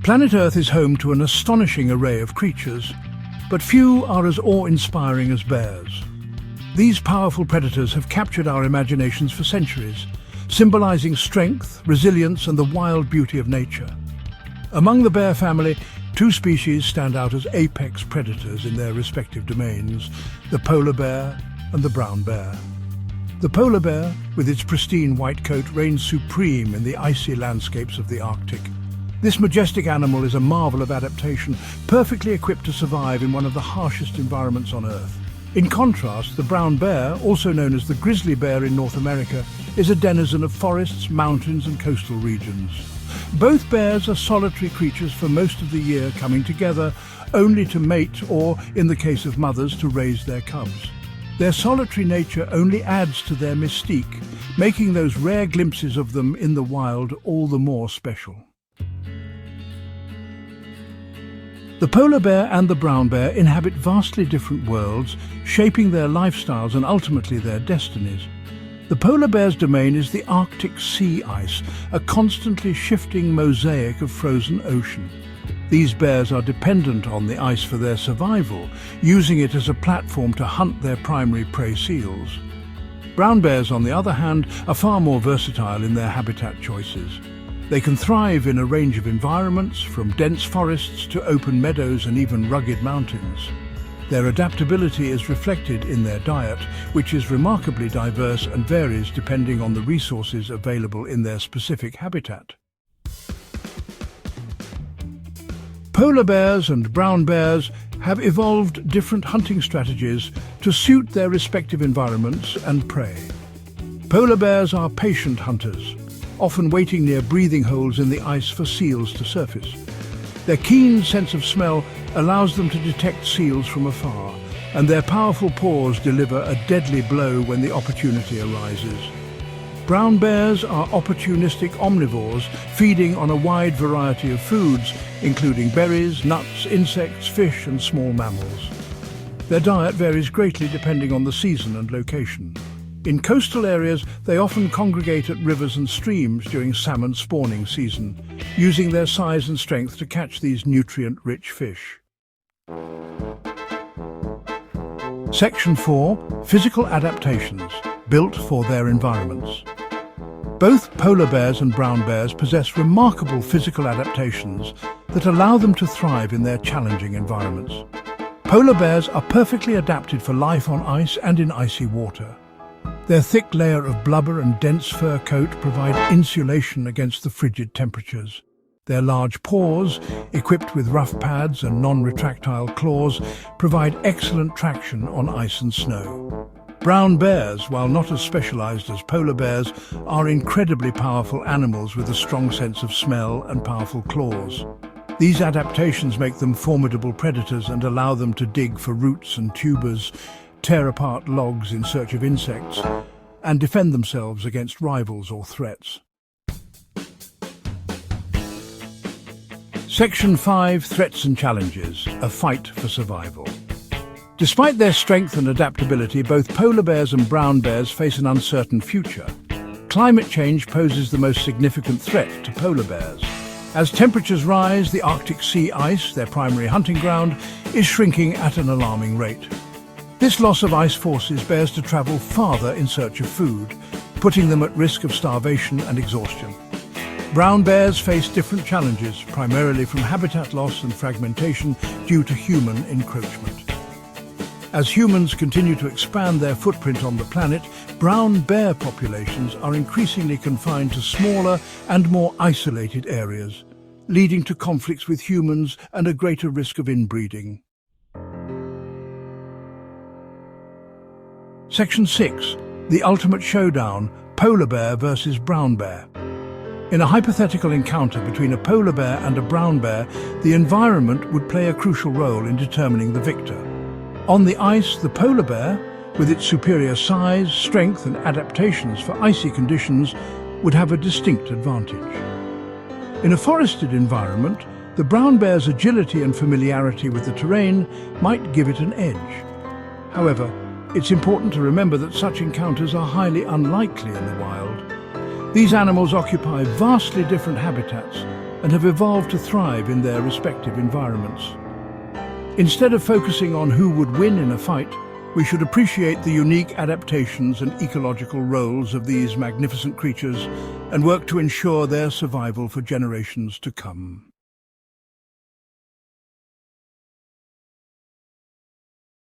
Planet Earth is home to an astonishing array of creatures, but few are as awe-inspiring as bears. These powerful predators have captured our imaginations for centuries, symbolizing strength, resilience, and the wild beauty of nature. Among the bear family, two species stand out as apex predators in their respective domains: the polar bear and the brown bear. The polar bear, with its pristine white coat, reigns supreme in the icy landscapes of the Arctic. This majestic animal is a marvel of adaptation, perfectly equipped to survive in one of the harshest environments on Earth. In contrast, the brown bear, also known as the grizzly bear in North America, is a denizen of forests, mountains, and coastal regions. Both bears are solitary creatures for most of the year, coming together only to mate or, in the case of mothers, to raise their cubs. Their solitary nature only adds to their mystique, making those rare glimpses of them in the wild all the more special. The polar bear and the brown bear inhabit vastly different worlds, shaping their lifestyles and ultimately their destinies. The polar bear's domain is the Arctic sea ice, a constantly shifting mosaic of frozen ocean. These bears are dependent on the ice for their survival, using it as a platform to hunt their primary prey seals. Brown bears, on the other hand, are far more versatile in their habitat choices. They can thrive in a range of environments, from dense forests to open meadows and even rugged mountains. Their adaptability is reflected in their diet, which is remarkably diverse and varies depending on the resources available in their specific habitat. Polar bears and brown bears have evolved different hunting strategies to suit their respective environments and prey. Polar bears are patient hunters, often waiting near breathing holes in the ice for seals to surface. Their keen sense of smell allows them to detect seals from afar, and their powerful paws deliver a deadly blow when the opportunity arises. Brown bears are opportunistic omnivores, feeding on a wide variety of foods, including berries, nuts, insects, fish, and small mammals. Their diet varies greatly depending on the season and location. In coastal areas, they often congregate at rivers and streams during salmon spawning season, using their size and strength to catch these nutrient-rich fish. Section 4. Physical adaptations, built for their environments. Both polar bears and brown bears possess remarkable physical adaptations that allow them to thrive in their challenging environments. Polar bears are perfectly adapted for life on ice and in icy water. Their thick layer of blubber and dense fur coat provide insulation against the frigid temperatures. Their large paws, equipped with rough pads and non-retractile claws, provide excellent traction on ice and snow. Brown bears, while not as specialized as polar bears, are incredibly powerful animals with a strong sense of smell and powerful claws. These adaptations make them formidable predators and allow them to dig for roots and tubers, tear apart logs in search of insects, and defend themselves against rivals or threats. Section 5. Threats and challenges, a fight for survival. Despite their strength and adaptability, both polar bears and brown bears face an uncertain future. Climate change poses the most significant threat to polar bears. As temperatures rise, the Arctic sea ice, their primary hunting ground, is shrinking at an alarming rate. This loss of ice forces bears to travel farther in search of food, putting them at risk of starvation and exhaustion. Brown bears face different challenges, primarily from habitat loss and fragmentation due to human encroachment. As humans continue to expand their footprint on the planet, brown bear populations are increasingly confined to smaller and more isolated areas, leading to conflicts with humans and a greater risk of inbreeding. Section 6. The ultimate showdown, polar bear versus brown bear. In a hypothetical encounter between a polar bear and a brown bear, the environment would play a crucial role in determining the victor. On the ice, the polar bear, with its superior size, strength and adaptations for icy conditions, would have a distinct advantage. In a forested environment, the brown bear's agility and familiarity with the terrain might give it an edge. However, it's important to remember that such encounters are highly unlikely in the wild. These animals occupy vastly different habitats, and have evolved to thrive in their respective environments. Instead of focusing on who would win in a fight, we should appreciate the unique adaptations and ecological roles of these magnificent creatures and work to ensure their survival for generations to come.